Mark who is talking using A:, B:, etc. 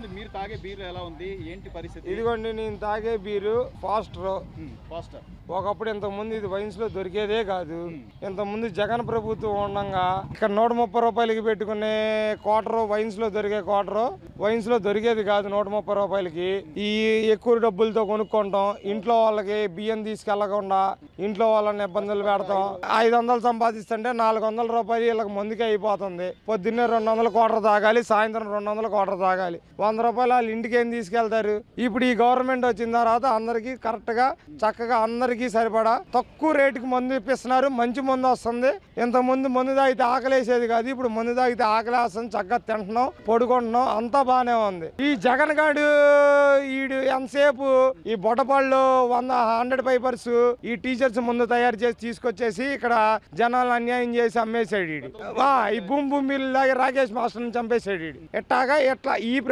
A: ఉంది మీరు తాగే బీర్ ఎలా ఉంది ఏంటి పరిస్థితి?
B: ఇదిగోండి నేను తాగే బీరు ఫాస్టర్.
A: ఫాస్టర్
B: ఒకప్పుడు ఇంతకుముందు ఇది వైన్స్ లో దొరికేదే కాదు. ఇంతకుముందు జగన్ ప్రభుత్వం ఉండగా ఇక్కడ 130 రూపాయలకి పెట్టుకునే క్వార్టర్ వైన్స్ లో దొరికే క్వార్టర్ వైన్స్ లో దొరికేది కాదు 130 రూపాయలకి. ఈ ఎక్కువ డబ్బులతో కొనుక్కుంటాం, ఇంట్లో వాళ్ళకి బియ్యం తీసుకెళ్లకుండా ఇంట్లో వాళ్ళని ఇబ్బందులు పెడతాం. 500 సంపాదిస్తుంటే 400 రూపాయలు వీళ్ళకి ముందుకే అయిపోతుంది. పొద్దున్నే 200 క్వార్టర్ తాగాలి, సాయంత్రం 200 క్వార్టర్ తాగాలి. 100 రూపాయలు వాళ్ళు ఇంటికి ఏం తీసుకెళ్తారు? ఇప్పుడు ఈ గవర్నమెంట్ వచ్చిన తర్వాత అందరికి కరెక్ట్ గా చక్కగా అందరికి సరిపడా తక్కువ రేటుకి మందు ఇప్పిస్తున్నారు. మంచి మందు వస్తుంది. ఇంత ముందు మందు తాగితే ఆకలేసేది కాదు, ఇప్పుడు మందు తాగితే ఆకలి వస్తుంది. చక్కగా తింటున్నాం, పడుకుంటున్నాం, అంతా బాగానే ఉంది. ఈ జగన్ గాడు ఈడు ఎంతసేపు ఈ బొట్టపాళ్ళు 100 పేపర్స్ ఈ టీచర్స్ ముందు తయారు చేసి తీసుకొచ్చేసి ఇక్కడ జనాలు అన్యాయం చేసి అమ్మేసాడు. ఈ భూమి భూమి రాకేష్ మాస్టర్ని చంపేసాడు. ఎట్టాగా ఎట్లా ఈ